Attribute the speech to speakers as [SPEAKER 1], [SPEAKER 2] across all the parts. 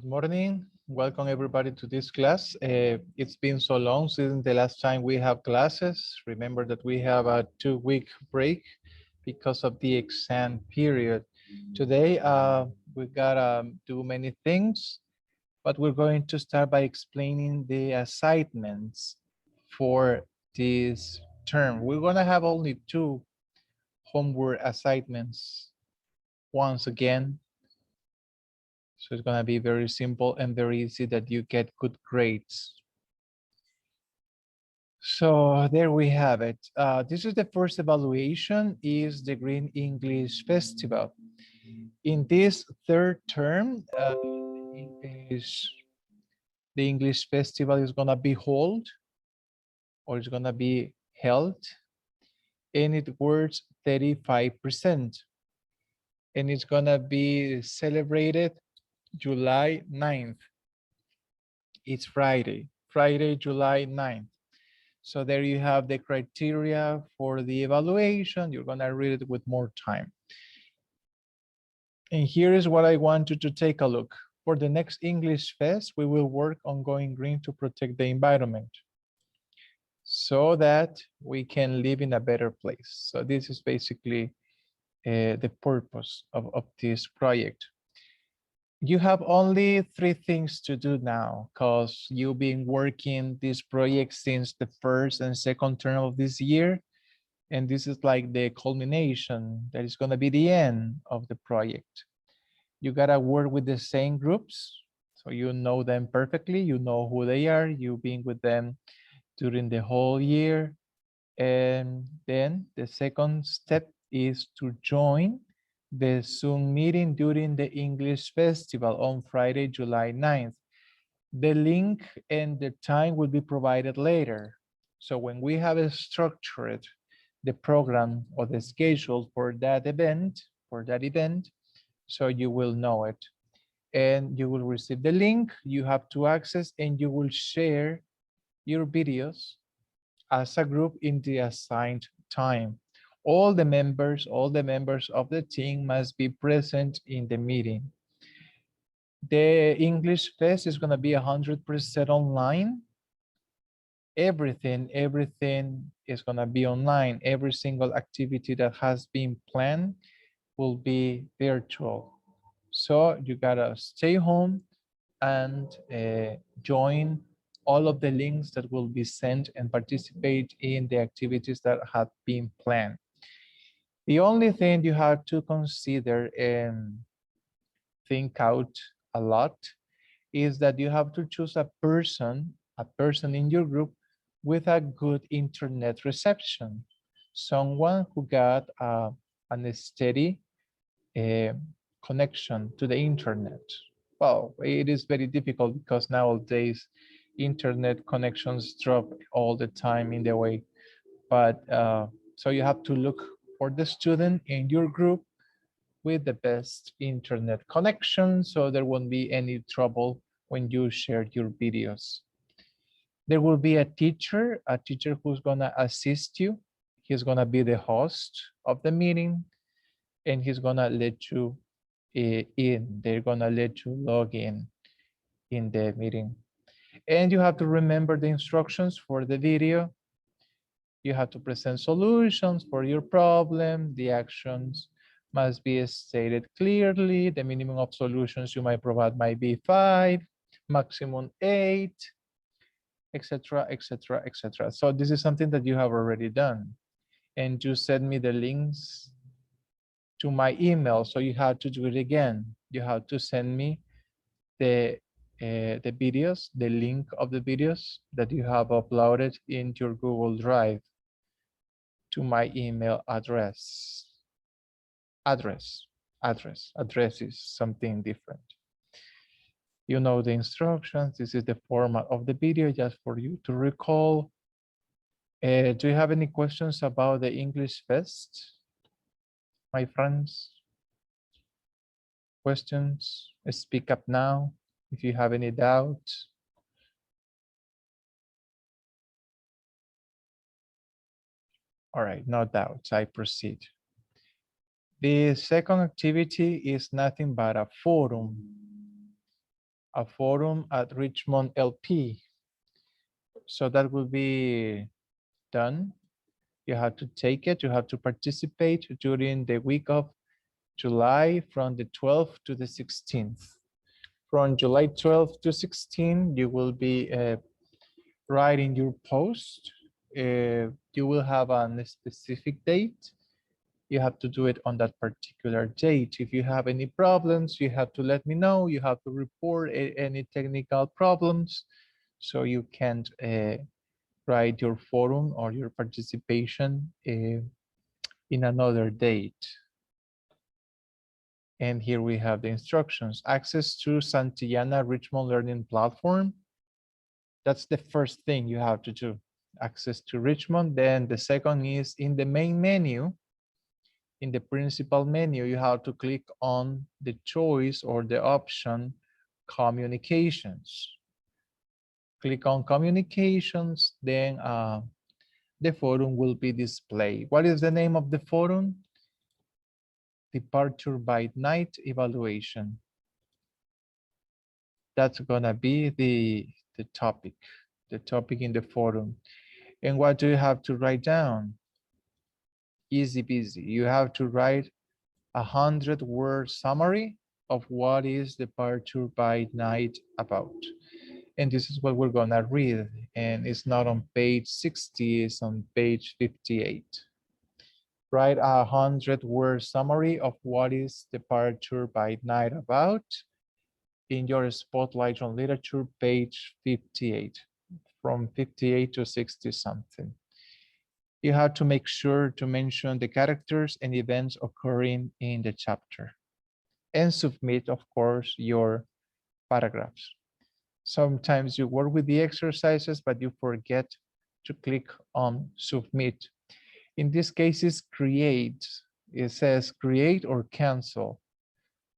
[SPEAKER 1] Good morning. Welcome everybody to this class. It's been so long since the last time we have classes. Remember that we have a 2-week break because of the exam period. Today, we gotta do many things, but we're going to start by explaining the assignments for this term. We're gonna have only 2 homework assignments once again. So it's going to be very simple and very easy that you get good grades. So there we have it. This is the first evaluation, is the Green English Festival. In this third term, the English Festival is going to be held, or it's going to be held, and it worth 35%. And it's going to be celebrated July 9th. It's Friday, July 9th. So there you have the criteria for the evaluation. You're gonna read it with more time. And here is what I want you to take a look. For the next English Fest, we will work on going green to protect the environment so that we can live in a better place. So this is basically the purpose of this project. You have only 3 things to do now because you've been working this project since the first and second term of this year. And this is like the culmination. That is going to be the end of the project. You got to work with the same groups. So you know them perfectly. You know who they are. You've been with them during the whole year. And then the second step is to join the Zoom meeting during the English Festival on Friday, July 9th. The link and the time will be provided later. So when we have structured the program or the schedule for that event, so you will know it. And you will receive the link, you have to access, and you will share your videos as a group in the assigned time. All the members of the team must be present in the meeting. The English Fest is going to be 100% online. Everything is going to be online. Every single activity that has been planned will be virtual. So you gotta stay home and join all of the links that will be sent and participate in the activities that have been planned. The only thing you have to consider and think out a lot is that you have to choose a person in your group with a good internet reception, someone who got a steady connection to the internet. Well, it is very difficult because nowadays internet connections drop all the time in the way, but so you have to look for the student in your group with the best internet connection, so there won't be any trouble when you share your videos. There will be a teacher who's gonna assist you. He's gonna be the host of the meeting, and he's gonna let you in. They're gonna let you log in the meeting. And you have to remember the instructions for the video. You have to present solutions for your problem. The actions must be stated clearly. The minimum of solutions you might provide might be 5, maximum 8, etc., etc., etc. So this is something that you have already done. And you send me the links to my email. So you have to do it again. You have to send me the videos, the link of the videos that you have uploaded into your Google Drive to my email address. Address is something different. You know the instructions. This is the format of the video just for you to recall. Do you have any questions about the English Fest, my friends? Questions? Speak up now if you have any doubts. All right, no doubts, I proceed. The second activity is nothing but a forum. a forum at Richmond LP. So that will be done. You have to take it, you have to participate during the week of July from the 12th to the 16th. From July 12th to 16th, you will be writing your post. You will have a specific date. You have to do it on that particular date. If you have any problems, you have to let me know. You have to report any technical problems so you can write your forum or your participation in another date. And here we have the instructions. Access to Santillana Richmond Learning Platform. That's the first thing you have to do. Access to Richmond. Then the second is in the main menu. In the principal menu, you have to click on the choice or the option communications. Click on communications, then the forum will be displayed. What is the name of the forum? Departure by night evaluation. That's gonna be the topic in the forum. And what do you have to write down? Easy peasy. You have to write 100-word summary of what is departure by night about. And this is what we're gonna read. And it's not on page 60, it's on page 58. Write 100-word summary of what is departure by night about in your spotlight on literature, page 58, from 58 to 60 something. You have to make sure to mention the characters and events occurring in the chapter and submit, of course, your paragraphs. Sometimes you work with the exercises, but you forget to click on submit. In this case, it's create. It says create or cancel.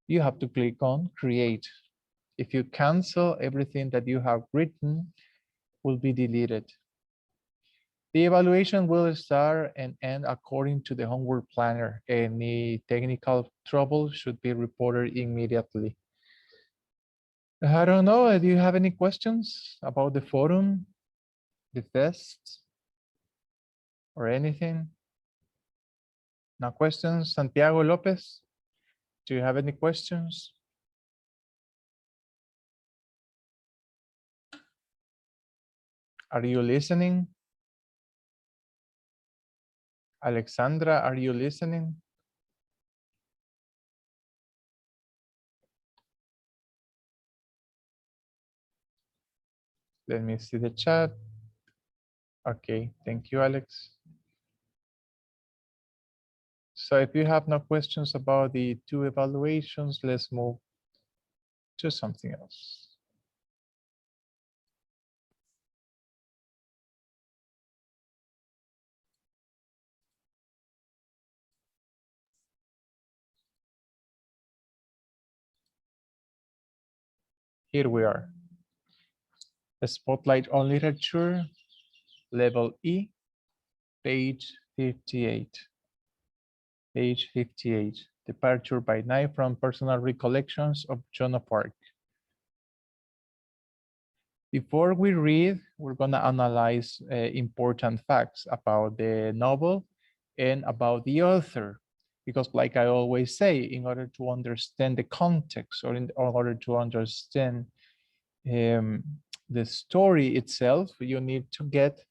[SPEAKER 1] You have to click on create. If you cancel, everything that you have written will be deleted. The evaluation will start and end according to the homework planner. Any technical trouble should be reported immediately. I don't know, do you have any questions about the forum, the test, or anything? No questions? Santiago Lopez, do you have any questions? Are you listening? Alexandra, are you listening? Let me see the chat. Okay, thank you, Alex. So if you have no questions about the two evaluations, let's move to something else. Here we are. A spotlight on literature, level E, page 58. Page 58, departure by night from personal recollections of Joan of Arc. Before we read, we're gonna analyze important facts about the novel and about the author. Because like I always say, in order to understand the context or in order to understand the story itself, you need to get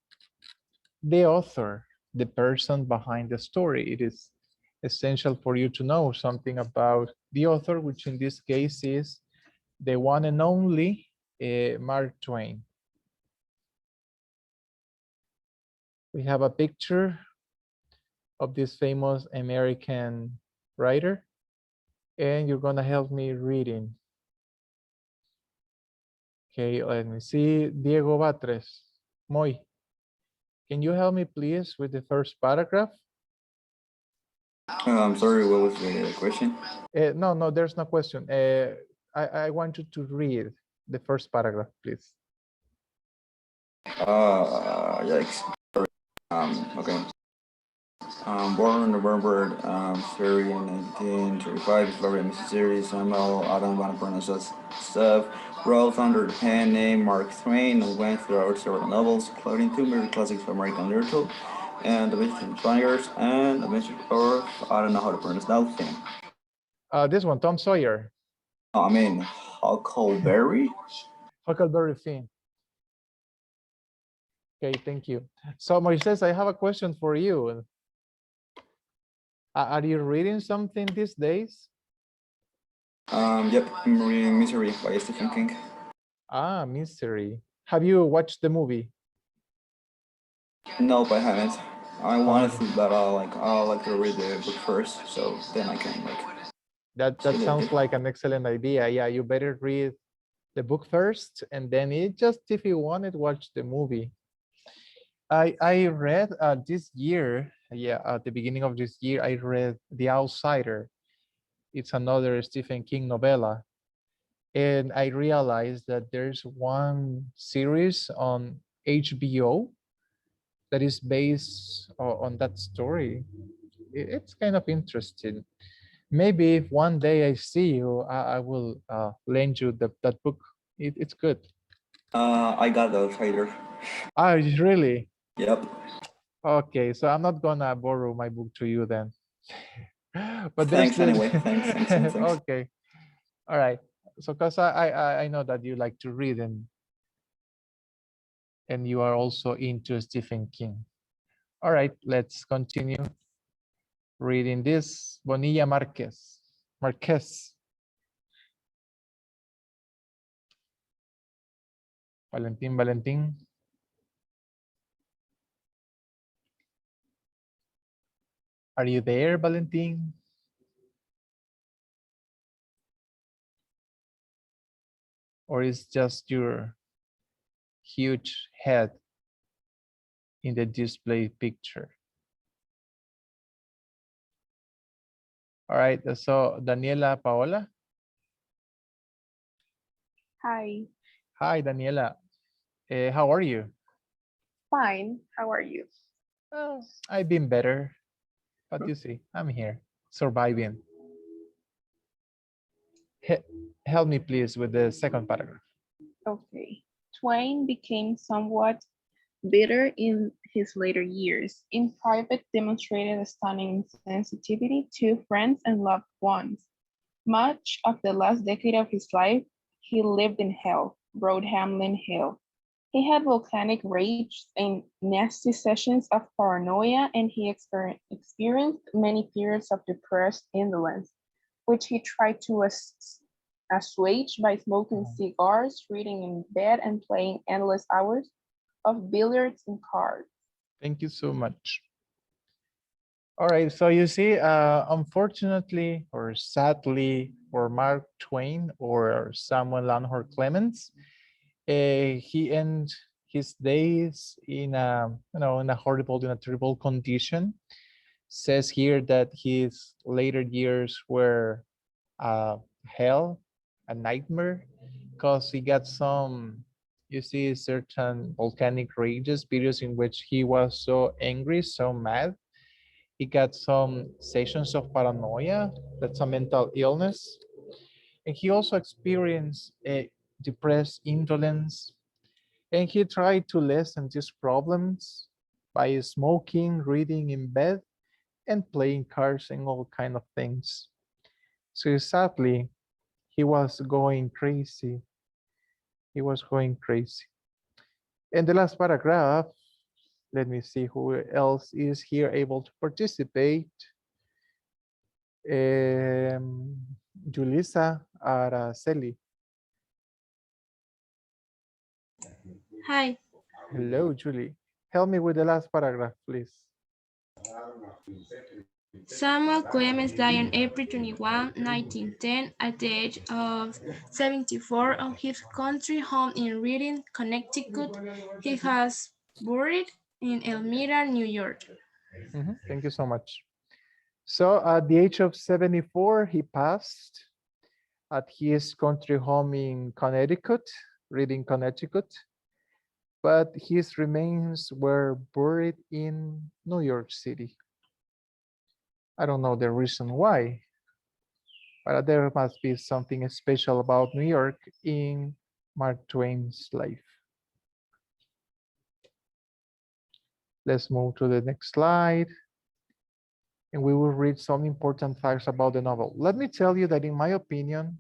[SPEAKER 1] the author, the person behind the story. It is essential for you to know something about the author, which in this case is the one and only Mark Twain. We have a picture of this famous American writer, and you're gonna help me reading. Okay, let me see. Diego Batres. Moy, can you help me please with the first paragraph?
[SPEAKER 2] I'm sorry, what was the question?
[SPEAKER 1] No, there's no question. I want you to read the first paragraph, please.
[SPEAKER 2] Yikes. Sorry. Okay. Born on November 3rd, 1935, Florida, Mississippi, Samuel Adam Van Parnassus Stuff Wrote under the pen name Mark Twain and went throughout several novels, including two major classics of American literature, and The Adventures of Slangers and Adventures of, I don't know how to pronounce that thing.
[SPEAKER 1] This one, Tom Sawyer.
[SPEAKER 2] I mean, Huckleberry?
[SPEAKER 1] Huckleberry Finn. Okay, thank you. So Moises, I have a question for you. Are you reading something these days?
[SPEAKER 2] Yep, I'm reading Misery by Stephen King.
[SPEAKER 1] Ah, Mystery. Have you watched the movie?
[SPEAKER 2] Nope, I haven't. I wanted
[SPEAKER 1] Oh,
[SPEAKER 2] to, but I like to read the book first, so then I can
[SPEAKER 1] that sounds like an excellent idea. Yeah, you better read the book first, and then if you want it, watch the movie. I read this year, yeah, at the beginning of this year, I read The Outsider. It's another Stephen King novella. And I realized that there's one series on HBO that is based on that story. It's kind of interesting. Maybe if one day I see you, I will lend you that book. It's good.
[SPEAKER 2] I got the trailer.
[SPEAKER 1] Ah, really?
[SPEAKER 2] Yep.
[SPEAKER 1] Okay, so I'm not gonna borrow my book to you then. But there's
[SPEAKER 2] Thanks
[SPEAKER 1] the
[SPEAKER 2] anyway. Thanks.
[SPEAKER 1] okay, all right. So because I know that you like to read and you are also into Stephen King. All right, let's continue reading this. Bonilla Marquez. Marquez. Valentin. Are you there, Valentin? Or is just your huge head in the display picture? All right, so Daniela Paola.
[SPEAKER 3] Hi,
[SPEAKER 1] Hi, Daniela. How are you?
[SPEAKER 3] fine. How are you?
[SPEAKER 1] Oh, I've been better, but you see, I'm here, surviving. Help me, please, with the second paragraph.
[SPEAKER 3] Okay. Twain became somewhat bitter in his later years. In private, demonstrated a stunning sensitivity to friends and loved ones. Much of the last decade of his life, he lived in hell, wrote Hamlin Hill. He had volcanic rage and nasty sessions of paranoia, and he experienced many periods of depressed indolence, which he tried to assuage by smoking cigars, reading in bed, and playing endless hours of billiards and cards.
[SPEAKER 1] Thank you so much. All right, so you see, unfortunately or sadly for Mark Twain or Samuel Langhorne Clemens, he ended his days in in a terrible condition. Says here that his later years were hell, a nightmare, because he got some, you see, certain volcanic rages, periods in which he was so angry, so mad. He got some sessions of paranoia, that's a mental illness. And he also experienced a depressed indolence. And he tried to lessen these problems by smoking, reading in bed, and playing cards and all kind of things. So sadly, he was going crazy. He was going crazy. And the last paragraph, let me see who else is here able to participate. Julissa Araceli.
[SPEAKER 4] Hi.
[SPEAKER 1] Hello, Julie. Help me with the last paragraph, please.
[SPEAKER 4] Samuel Clemens died on April 21, 1910, at the age of 74 on his country home in Reading, Connecticut. He has buried in Elmira, New York.
[SPEAKER 1] Thank you so much. So at the age of 74, he passed at his country home in Connecticut, Reading, Connecticut. But his remains were buried in New York City. I don't know the reason why, but there must be something special about New York in Mark Twain's life. Let's move to the next slide. And we will read some important facts about the novel. Let me tell you that in my opinion,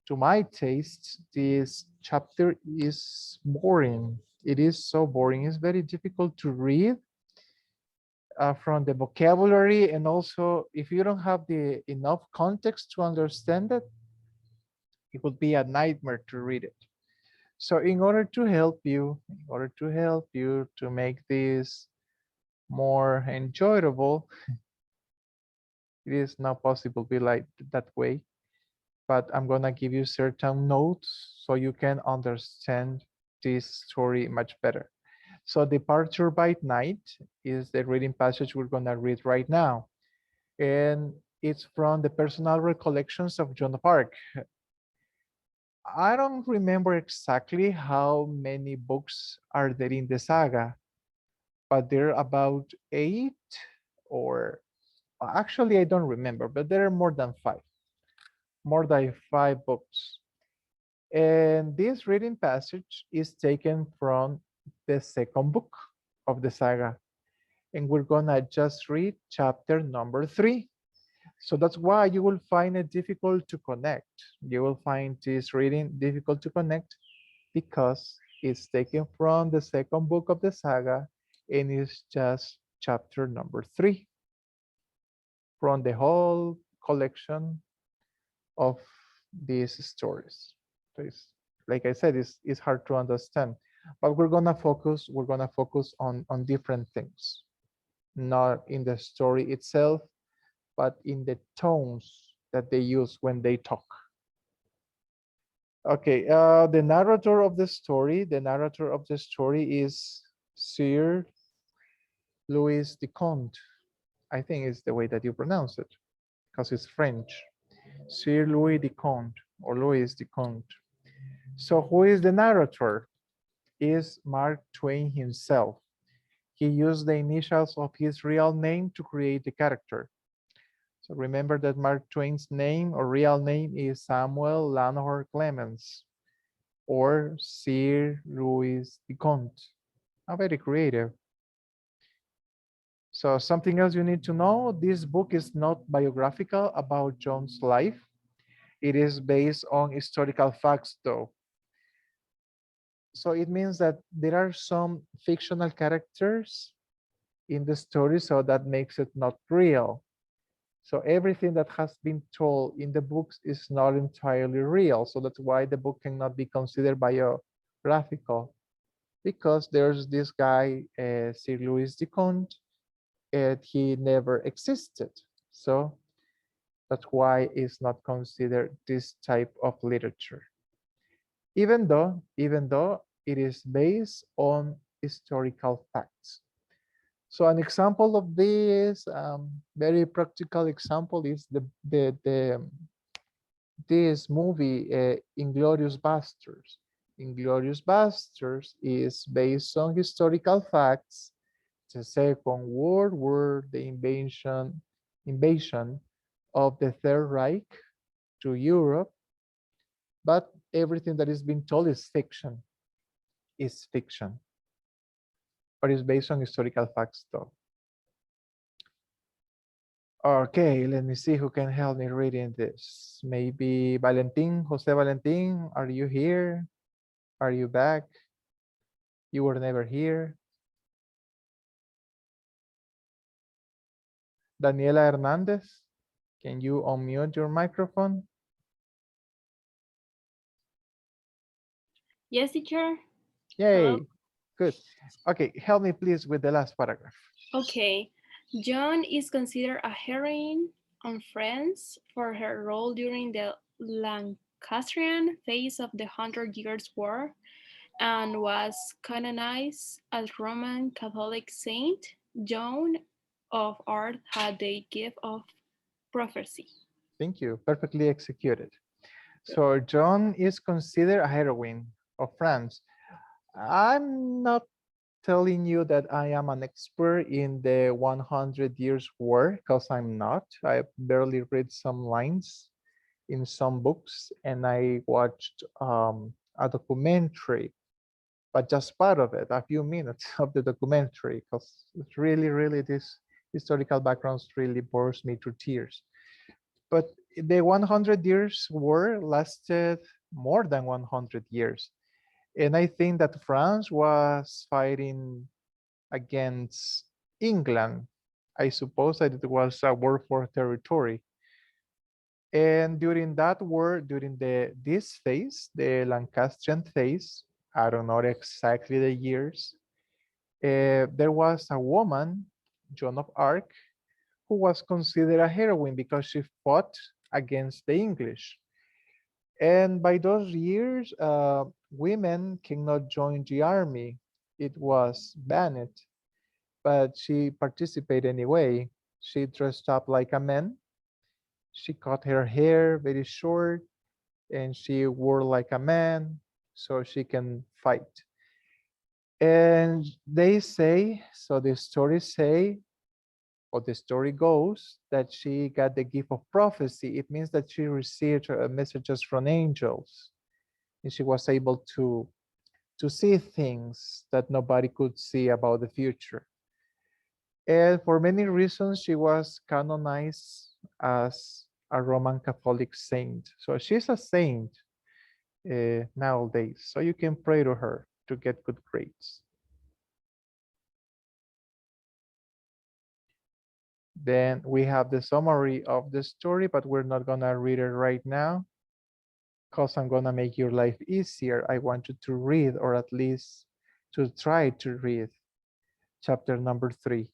[SPEAKER 1] to my taste, this chapter is boring. It is so boring. It's very difficult to read from the vocabulary, and also if you don't have the enough context to understand it, it would be a nightmare to read it. So in order to help you, to make this more enjoyable, it is not possible to be like that way, but I'm gonna give you certain notes so you can understand this story much better. So Departure by Night is the reading passage we're gonna read right now. And it's from the personal recollections of Joan of Arc. I don't remember exactly how many books are there in the saga, but there are about 8, or actually I don't remember, but there are more than 5. More than 5 books. And this reading passage is taken from the second book of the saga. And we're gonna just read chapter number 3. So that's why you will find it difficult to connect. You will find this reading difficult to connect because it's taken from the second book of the saga and it's just chapter number 3 from the whole collection of these stories. So it's, like I said, it's hard to understand, but we're gonna focus on different things, not in the story itself, but in the tones that they use when they talk. Okay, the narrator of the story is Sir Louis de Conte. I think it's the way that you pronounce it, because it's French. Sir Louis de Conte, or Louis de Conte. So who is the narrator? Is Mark Twain himself. He used the initials of his real name to create the character. So remember that Mark Twain's name or real name is Samuel Langhorne Clemens, or Sir Louis de Conte. Very creative. So something else you need to know, this book is not biographical about John's life. It is based on historical facts though. So it means that there are some fictional characters in the story, so that makes it not real. So everything that has been told in the books is not entirely real. So that's why the book cannot be considered biographical, because there's this guy, Sir Louis de Conte, and he never existed. So that's why it's not considered this type of literature. Even though it is based on historical facts. So an example of this, very practical example, is this movie, Inglorious Basterds. Inglorious Basterds is based on historical facts. The Second World War, the invasion of the Third Reich to Europe, but everything that is being told is fiction. But it's based on historical facts though. Okay, let me see who can help me reading this. Maybe Valentin, Jose Valentin, are you here? Are you back? You were never here. Daniela Hernandez, can you unmute your microphone?
[SPEAKER 5] Yes, teacher.
[SPEAKER 1] Yay,
[SPEAKER 5] Hello.
[SPEAKER 1] good. Okay, help me please with the last paragraph.
[SPEAKER 5] Okay. Joan is considered a heroine on France for her role during the Lancastrian phase of the Hundred Years' War and was canonized as Roman Catholic saint. Joan of Arc had the gift of prophecy.
[SPEAKER 1] Thank you, perfectly executed. So Joan is considered a heroine of France. I'm not telling you that I am an expert in the 100 Years' War, because I'm not. I barely read some lines in some books, and I watched a documentary, but just part of it, a few minutes of the documentary, because it's really this historical backgrounds really bores me to tears. But the 100 years war lasted more than 100 years. And I think that France was fighting against England. I suppose that it was a war for territory. And during that war, during this phase, the Lancastrian phase, I don't know exactly the years, there was a woman, Joan of Arc, who was considered a heroine because she fought against the English. And by those years, women cannot join the army. It was banned, but she participated anyway. She dressed up like a man. She cut her hair very short and she wore like a man so she can fight. And they say, so the stories say, or the story goes, that she got the gift of prophecy. It means that she received messages from angels and she was able to see things that nobody could see about the future. And for many reasons, she was canonized as a Roman Catholic saint. So she's a saint nowadays. So you can pray to her to get good grades. Then we have the summary of the story, but we're not gonna read it right now because I'm gonna make your life easier. I want you to read, or at least to try to read, chapter number 3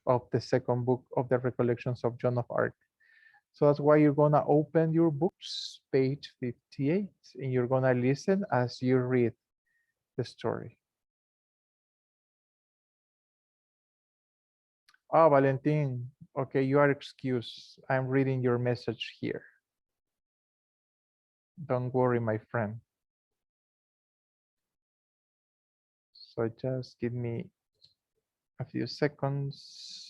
[SPEAKER 1] of the second book of the Recollections of Joan of Arc. So that's why you're gonna open your books, page 58, and you're gonna listen as you read the story. Oh, Valentin, okay, you are excused. I'm reading your message here. Don't worry, my friend. So just give me a few seconds.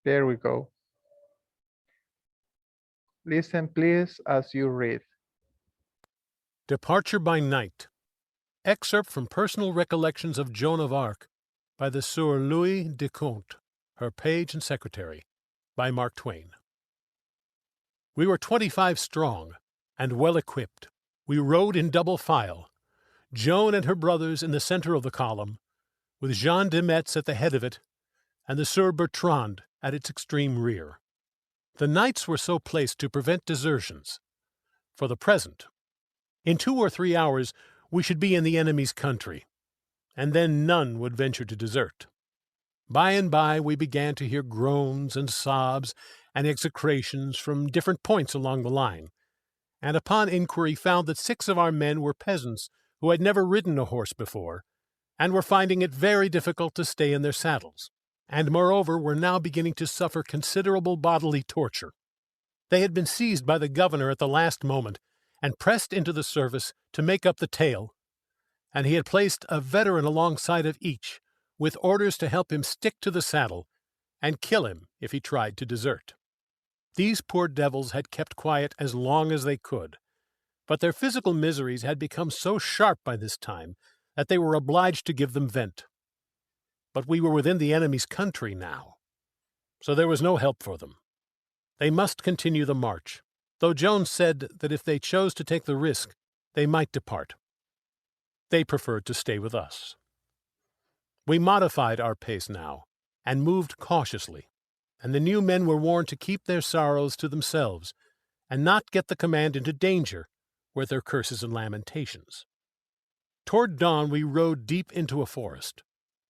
[SPEAKER 1] There we go. Listen, please, as you read.
[SPEAKER 6] Departure by Night. Excerpt from Personal Recollections of Joan of Arc by the Sieur Louis de Conte, her page and secretary, by Mark Twain. We were 25 strong and well equipped. We rode in double file, Joan and her brothers in the center of the column, with Jean de Metz at the head of it, and the Sieur Bertrand at its extreme rear. The knights were so placed to prevent desertions. For the present, in 2 or 3 hours we should be in the enemy's country, and then none would venture to desert. By and by we began to hear groans and sobs and execrations from different points along the line, and upon inquiry found that 6 of our men were peasants who had never ridden a horse before, and were finding it very difficult to stay in their saddles, and moreover were now beginning to suffer considerable bodily torture. They had been seized by the governor at the last moment, and pressed into the service to make up the tale, and he had placed a veteran alongside of each, with orders to help him stick to the saddle and kill him if he tried to desert. These poor devils had kept quiet as long as they could, but their physical miseries had become so sharp by this time that they were obliged to give them vent. But we were within the enemy's country now, so there was no help for them. They must continue the march, though Joan said that if they chose to take the risk, they might depart. They preferred to stay with us. We modified our pace now, and moved cautiously, and the new men were warned to keep their sorrows to themselves, and not get the command into danger with their curses and lamentations. Toward dawn we rode deep into a forest,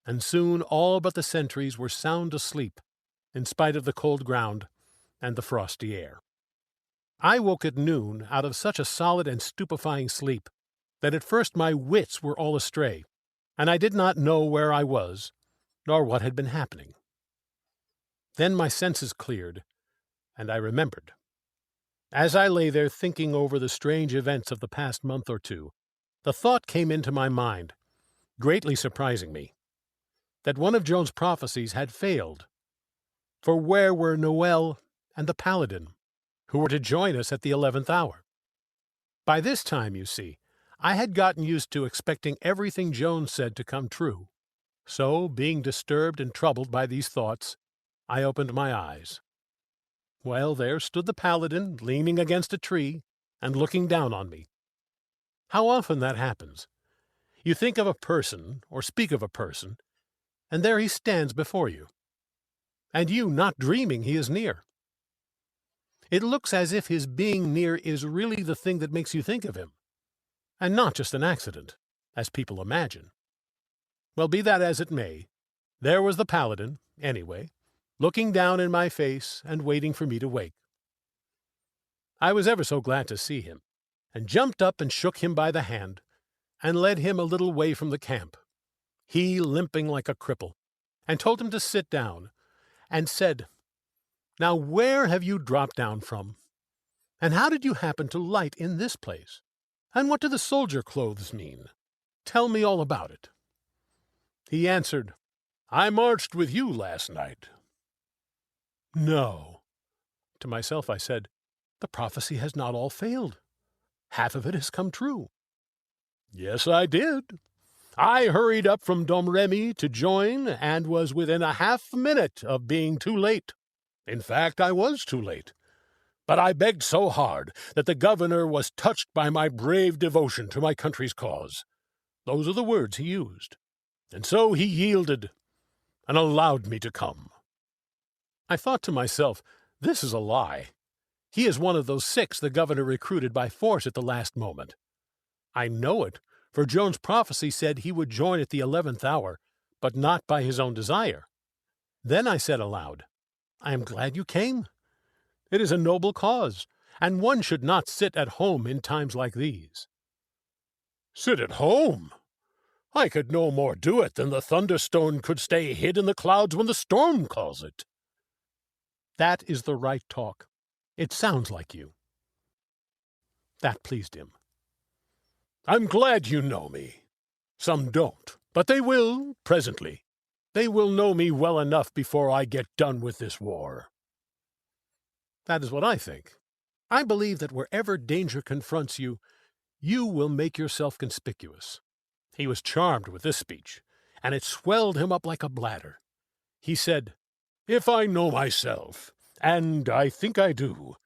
[SPEAKER 6] and soon all but the sentries were sound asleep, in spite of the cold ground and the frosty air. I woke at noon out of such a solid and stupefying sleep that at first my wits were all astray, and I did not know where I was, nor what had been happening. Then my senses cleared, and I remembered. As I lay there thinking over the strange events of the past month or two, the thought came into my mind, greatly surprising me, that one of Joan's prophecies had failed. For where were Noel and the Paladin, who were to join us at the 11th hour? By this time, you see, I had gotten used to expecting everything Joan said to come true. So, being disturbed and troubled by these thoughts, I opened my eyes. Well, there stood the Paladin, leaning against a tree and looking down on me. How often that happens. You think of a person, or speak of a person, and there he stands before you. And you not dreaming he is near. It looks as if his being near is really the thing that makes you think of him, and not just an accident, as people imagine. Well, be that as it may, there was the Paladin, anyway, looking down in my face and waiting for me to wake. I was ever so glad to see him, and jumped up and shook him by the hand, and led him a little way from the camp, he limping like a cripple, and told him to sit down, and said, "Now where have you dropped down from? And how did you happen to light in this place? And what do the soldier clothes mean? Tell me all about it." He answered, "I marched with you last night." No. To myself I said, "The prophecy has not all failed. Half of it has come true." "Yes, I did. I hurried up from Domremy to join, and was within a half-minute of being too late. In fact, I was too late. But I begged so hard that the governor was touched by my brave devotion to my country's cause. Those are the words he used. And so he yielded, and allowed me to come." I thought to myself, this is a lie. He is one of those 6 the governor recruited by force at the last moment. I know it, for Joan's prophecy said he would join at the 11th hour, but not by his own desire. Then I said aloud, "I am glad you came. It is a noble cause, and one should not sit at home in times like these." "Sit at home? I could no more do it than the thunderstone could stay hid in the clouds when the storm calls it." That is the right talk. It sounds like you. That pleased him. "I'm glad you know me. Some don't, but they will, presently. They will know me well enough before I get done with this war." That is what I think. I believe that wherever danger confronts you, you will make yourself conspicuous. He was charmed with this speech, and it swelled him up like a bladder. He said, "If I know myself, and I think I do,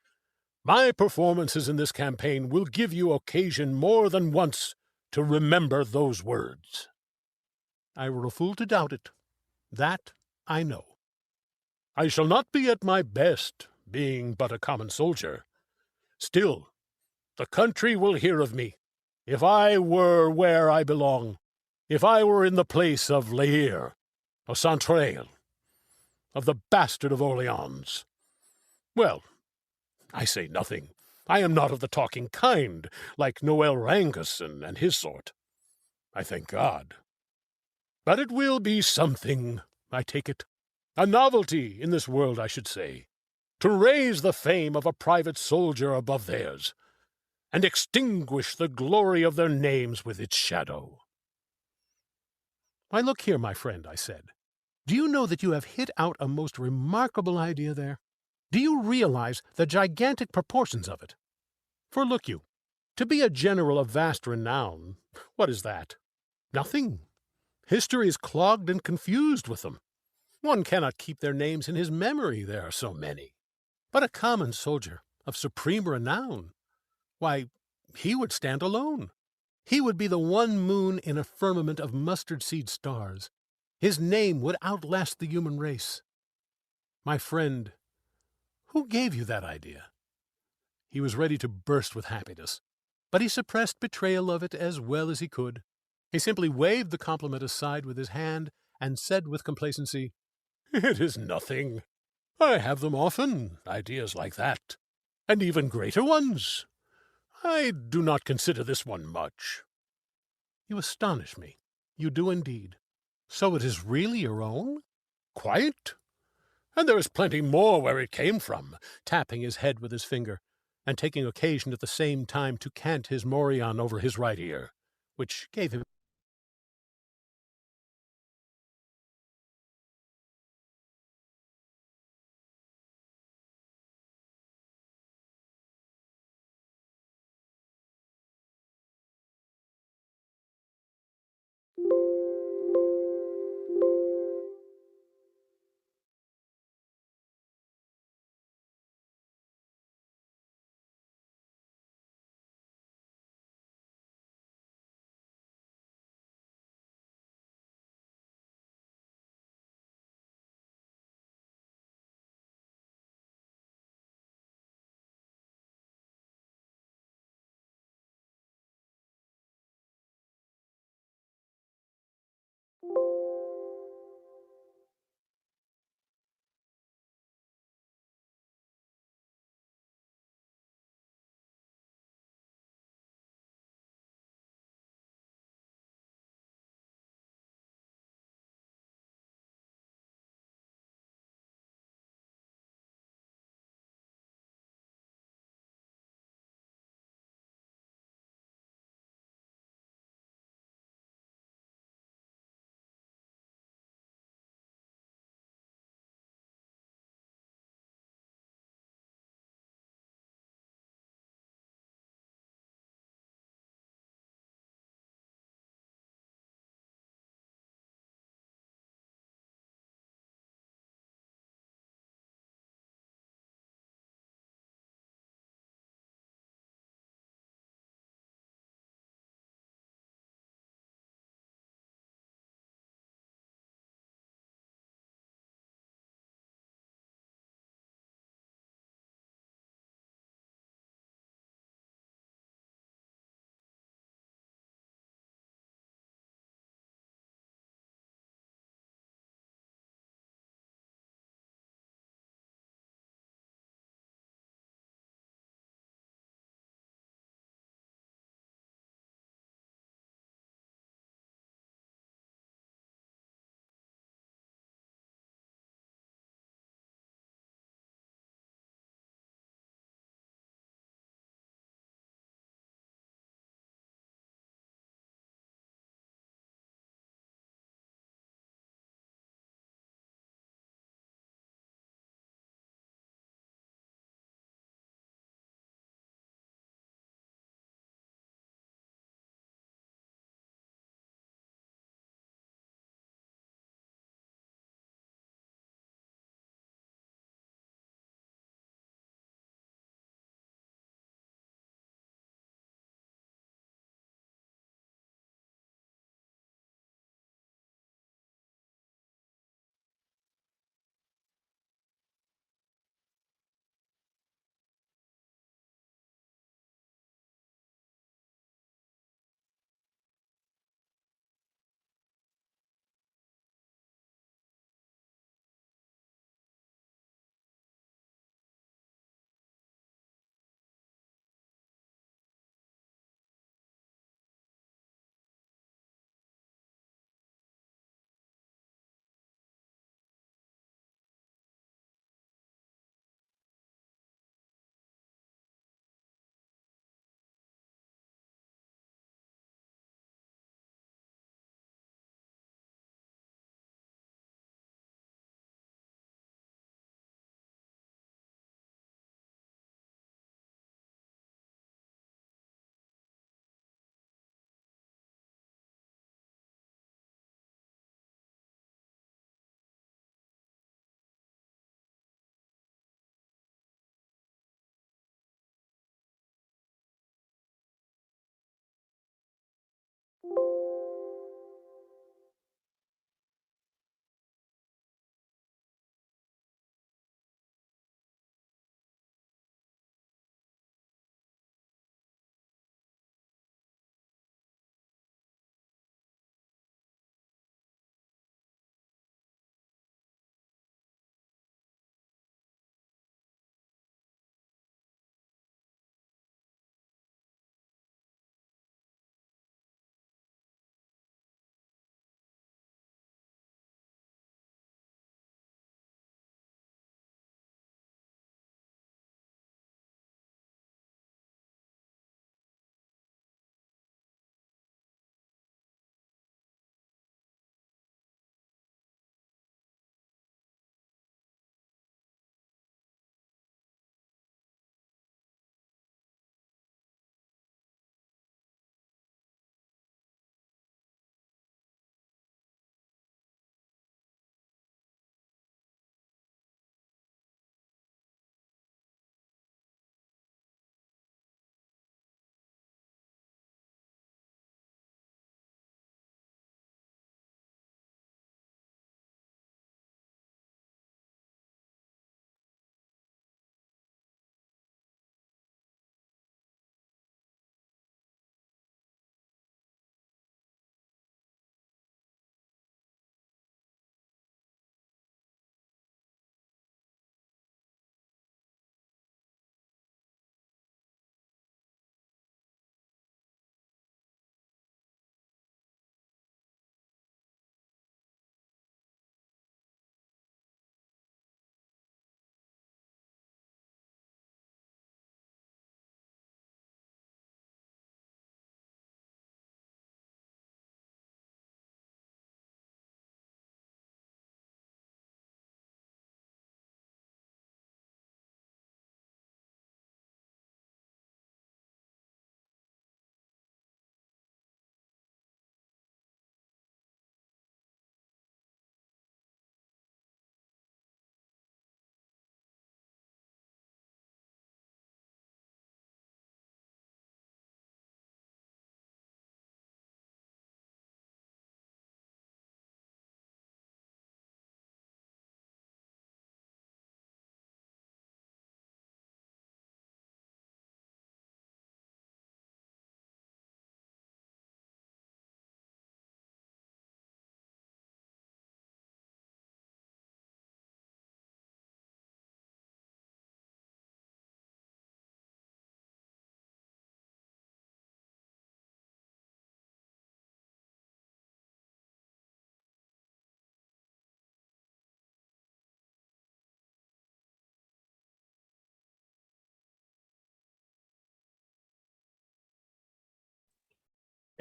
[SPEAKER 6] my performances in this campaign will give you occasion more than once to remember those words." I were a fool to doubt it. That I know. I shall not be at my best, being but a common soldier. Still, the country will hear of me. If I were where I belong, if I were in the place of La Hire, of Saint-Trail, of the bastard of Orleans, well, I say nothing. I am not of the talking kind, like Noel Ranguson and his sort. I thank God. But it will be something, I take it. A novelty in this world, I should say, to raise the fame of a private soldier above theirs, and extinguish the glory of their names with its shadow. "Why, look here, my friend," I said. "Do you know that you have hit out a most remarkable idea there? Do you realize the gigantic proportions of it? For look you, to be a general of vast renown, what is that? Nothing. History is clogged and confused with them. One cannot keep their names in his memory, there are so many. But a common soldier of supreme renown, why, he would stand alone. He would be the one moon in a firmament of mustard-seed stars. His name would outlast the human race. My friend, who gave you that idea?" He was ready to burst with happiness, but he suppressed betrayal of it as well as he could. He simply waved the compliment aside with his hand and said with complacency, "It is nothing. I have them often, ideas like that, and even greater ones. I do not consider this one much." "You astonish me. You do indeed. So it is really your own?" "Quite. And there is plenty more where it came from, tapping his head with his finger, and taking occasion at the same time to cant his morion over his right ear, which gave him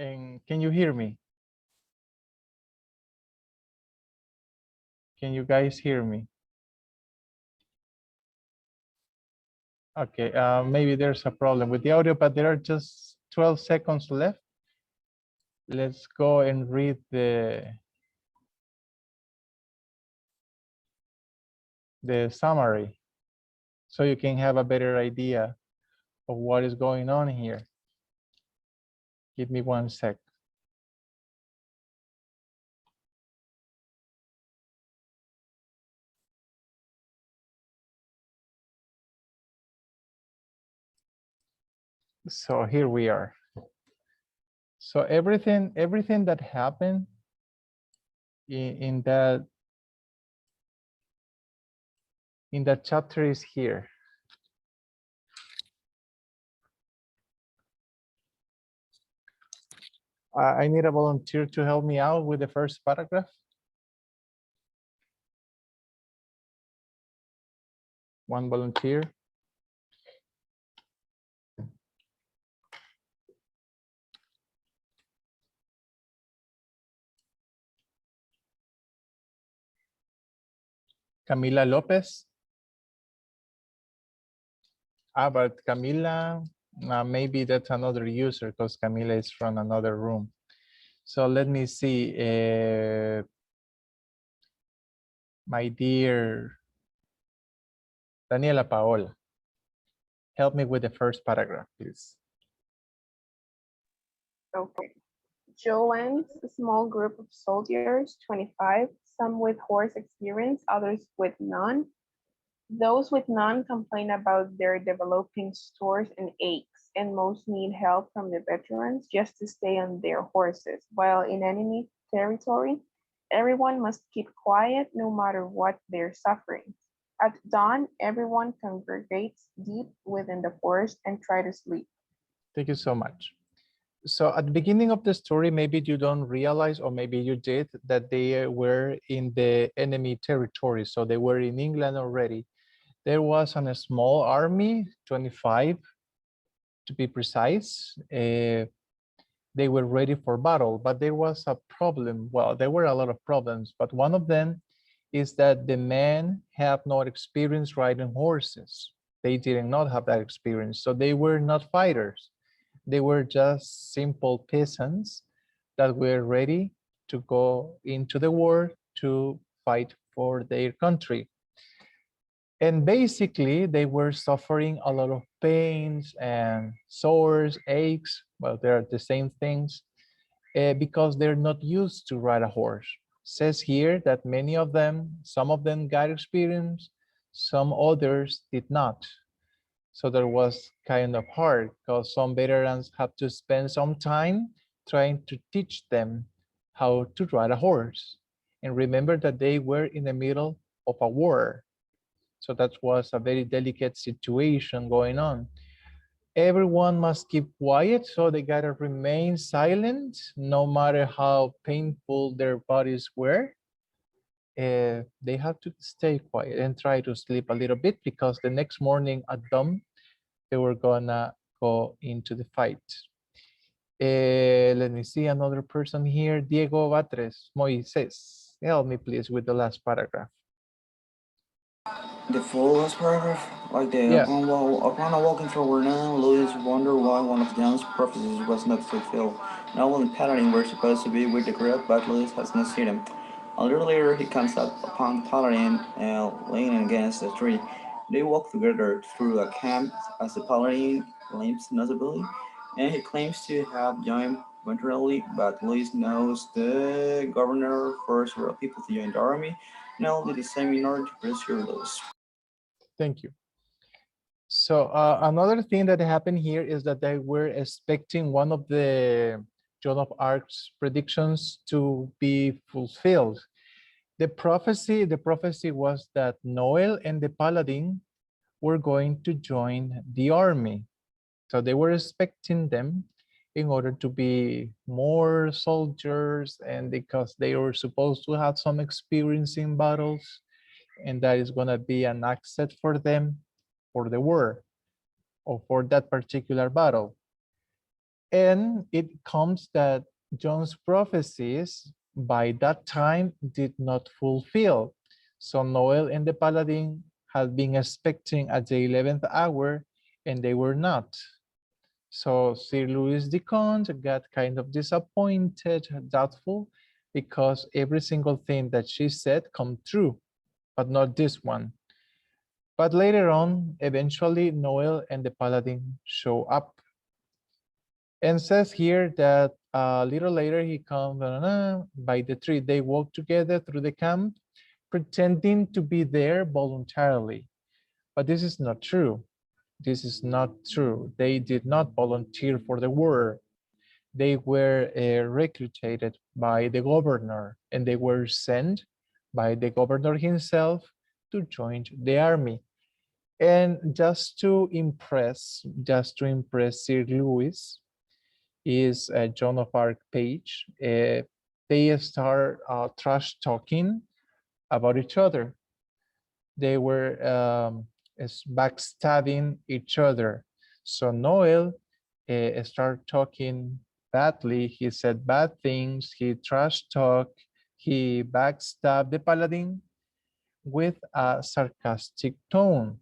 [SPEAKER 1] And can you hear me? Can you guys hear me? Okay, maybe there's a problem with the audio, but there are just 12 seconds left. Let's go and read the summary so you can have a better idea of what is going on here. Give me 1 sec. So here we are. So everything that happened in that chapter is here. I need a volunteer to help me out with the first paragraph. One volunteer. Camila Lopez. But Camila, maybe that's another user because Camila is from another room. So let me see. My dear Daniela Paola, help me with the first paragraph, please.
[SPEAKER 3] Okay. Joanne's small group of soldiers, 25, some with horse experience, others with none. Those with none complain about their developing sores and aches, and most need help from the veterans just to stay on their horses. While in enemy territory, everyone must keep quiet no matter what they're suffering. At dawn, everyone congregates deep within the forest and try to sleep.
[SPEAKER 1] Thank you so much. So at the beginning of the story, maybe you don't realize, or maybe you did, that they were in the enemy territory. So they were in England already. There was a small army, 25 to be precise. They were ready for battle, but there was a problem. Well, there were a lot of problems, but one of them is that the men have not experience riding horses. They did not have that experience. So they were not fighters. They were just simple peasants that were ready to go into the war to fight for their country. And basically, they were suffering a lot of pains and sores, aches. Well, they're the same things because they're not used to ride a horse. It says here that many of them, some of them got experience, some others did not. So that was kind of hard because some veterans have to spend some time trying to teach them how to ride a horse. And remember that they were in the middle of a war. So that was a very delicate situation going on. Everyone must keep quiet, so they gotta remain silent, no matter how painful their bodies were. They have to stay quiet and try to sleep a little bit because the next morning at dawn, they were gonna go into the fight. Let me see another person here. Diego Batres, Moises. Help me please with the last paragraph.
[SPEAKER 2] The full last paragraph, like the
[SPEAKER 1] Yeah.
[SPEAKER 2] upon walking forward now, Louis wondered why one of John's prophecies was not fulfilled. Noel and Paladin were supposed to be with the group, but Louis has not seen them. A little later, he comes up upon Paladin leaning against a tree. They walk together through a camp as the Paladin limps noticeably, and he claims to have joined voluntarily, but Louis knows the governor forced several people to join the army. Noel did the same in order to preserve Louis.
[SPEAKER 1] Thank you. So another thing that happened here is that they were expecting one of the Joan of Arc's predictions to be fulfilled. The prophecy was that Noel and the Paladin were going to join the army. So they were expecting them in order to be more soldiers and because they were supposed to have some experience in battles, and that is going to be an asset for them for the war or for that particular battle. And it comes that John's prophecies by that time did not fulfill. So Noel and the Paladin had been expecting at the 11th hour and they were not. So Sir Louis de Conde got kind of disappointed, doubtful, because every single thing that she said come true, but not this one. But later on, eventually Noel and the Paladin show up. And says here that a little later he comes by the tree. They walk together through the camp, pretending to be there voluntarily. But this is not true. This is not true. They did not volunteer for the war. They were recruited by the governor, and they were sent by the governor himself to join the army. And just to impress Sir Louis, is Joan of Arc page. They start trash talking about each other. They were backstabbing each other. So Noel started talking badly. He said bad things. He trash talked. He backstabbed the paladin with a sarcastic tone.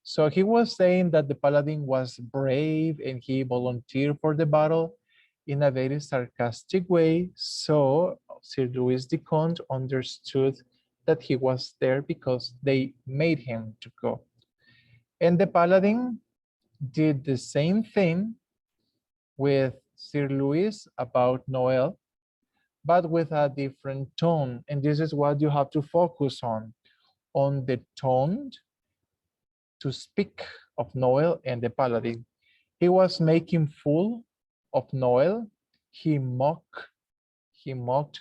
[SPEAKER 1] So he was saying that the paladin was brave and he volunteered for the battle in a very sarcastic way. So Sir Louis de Conde understood that he was there because they made him to go. And the paladin did the same thing with Sir Louis about Noel, but with a different tone. And this is what you have to focus on the tone to speak of Noel and the paladin. He was making fool of Noel. He mocked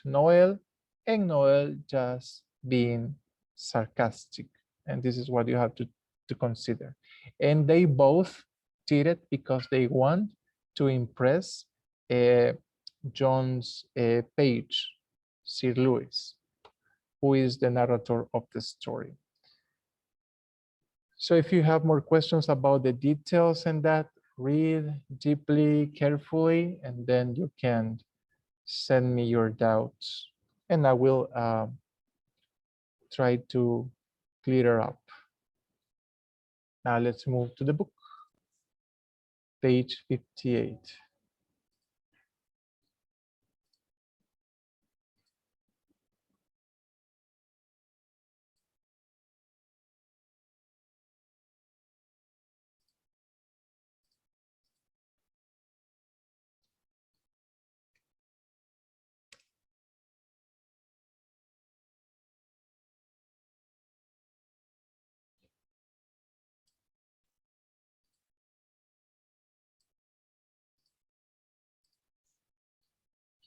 [SPEAKER 1] Noel, and Noel just being sarcastic. And this is what you have to consider. And they both did it because they want to impress John's page, Sir Louis, who is the narrator of the story. So if you have more questions about the details and that, read deeply, carefully, and then you can send me your doubts and I will try to clear up. Now let's move to the book, page 58.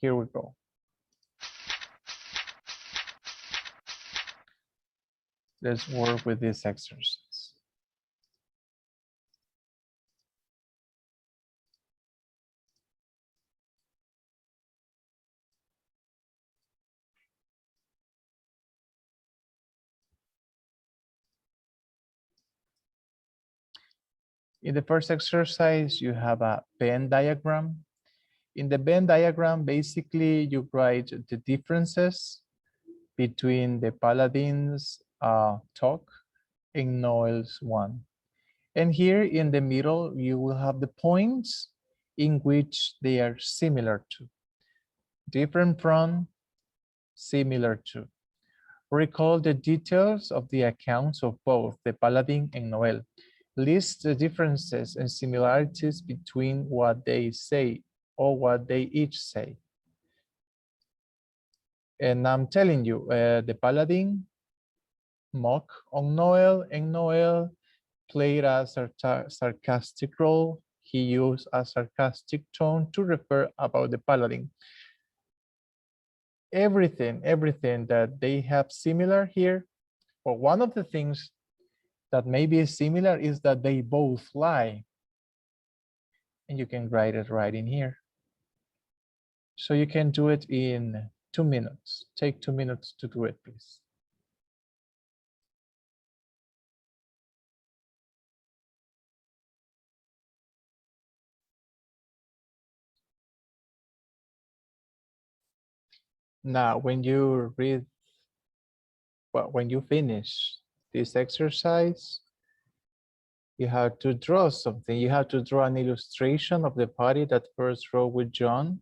[SPEAKER 1] Here we go. Let's work with this exercise. In the first exercise, you have a Venn diagram. In the Venn diagram, basically you write the differences between the paladin's talk and Noel's one. And here in the middle, you will have the points in which they are similar to. Different from, similar to. Recall the details of the accounts of both the paladin and Noel. List the differences and similarities between what they say or what they each say. And I'm telling you, the paladin mock on Noel, and Noel played a sarcastic role. He used a sarcastic tone to refer about the paladin. Everything that they have similar here, or one of the things that maybe is similar is that they both lie. And you can write it right in here. So you can do it in 2 minutes. Take 2 minutes to do it, please. Now, when you read, well, when you finish this exercise, you have to draw something. You have to draw an illustration of the party that first wrote with John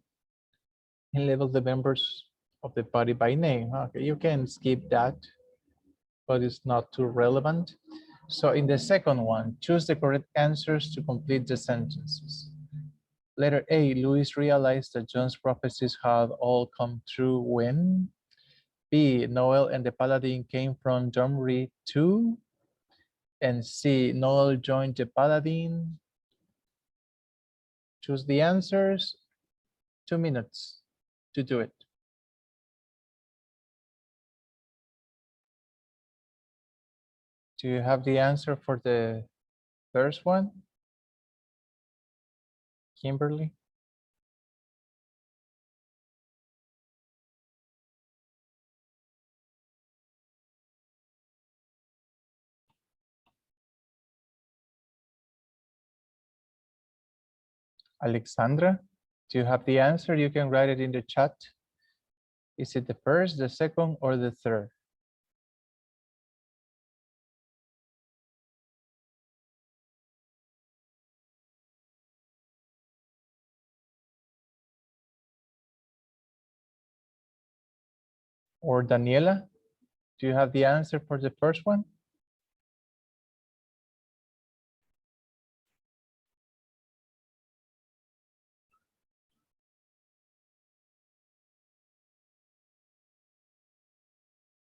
[SPEAKER 1] and label the members of the party by name. Okay, you can skip that, but it's not too relevant. So in the second one, choose the correct answers to complete the sentences. Letter A, Louis realized that John's prophecies had all come true when? B, Noel and the Paladin came from Domrey too. And C, Noel joined the Paladin. Choose the answers. 2 minutes to do it. Do you have the answer for the first one, Kimberly? Alexandra, do you have the answer? You can write it in the chat. Is it the first, the second, or the third? Or Daniela, do you have the answer for the first one?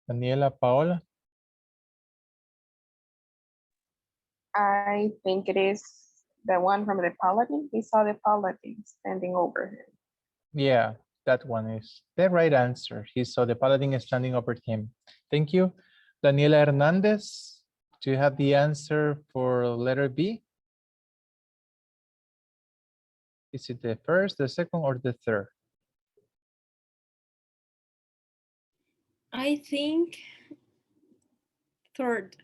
[SPEAKER 1] Daniela, Paola?
[SPEAKER 3] I think it is the one from the paladin. He saw the paladin standing over him.
[SPEAKER 1] Yeah, that one is the right answer. He saw the Paladin standing over him. Thank you. Daniela Hernandez, do you have the answer for letter B? Is it the first, the second, or the third?
[SPEAKER 5] I think third.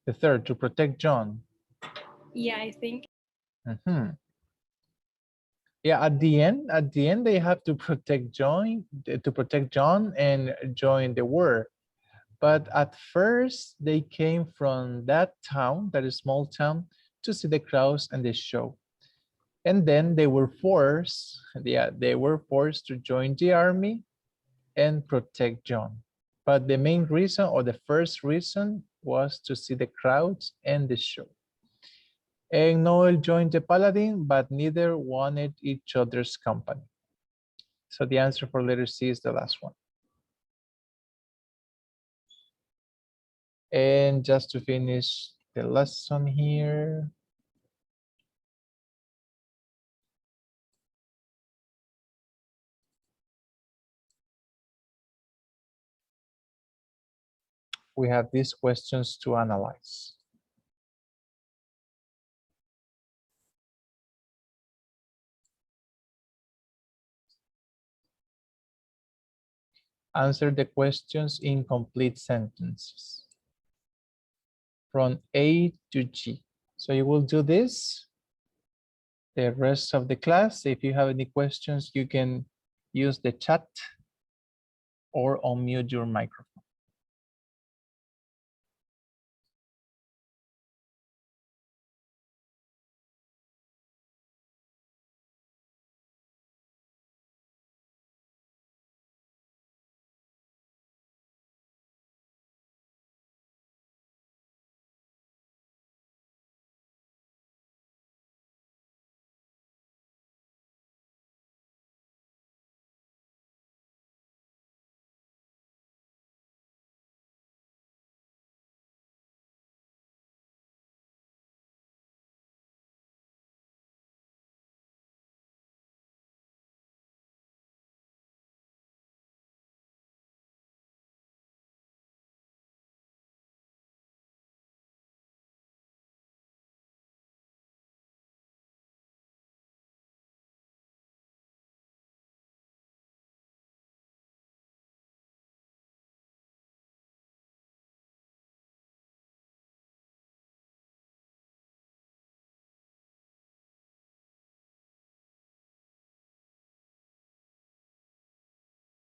[SPEAKER 1] The third, to protect John.
[SPEAKER 5] Yeah, I think.
[SPEAKER 1] Yeah, at the end, they have to protect John, and join the war. But at first, they came from that town, that is small town, to see the crowds and the show. And then they were forced, to join the army and protect John. But the main reason, or the first reason, was to see the crowds and the show. And Noel joined the Paladin, but neither wanted each other's company. So the answer for letter C is the last one. And just to finish the lesson here. We have these questions to analyze. Answer the questions in complete sentences from A to G. So you will do this the rest of the class. If you have any questions, you can use the chat or unmute your microphone.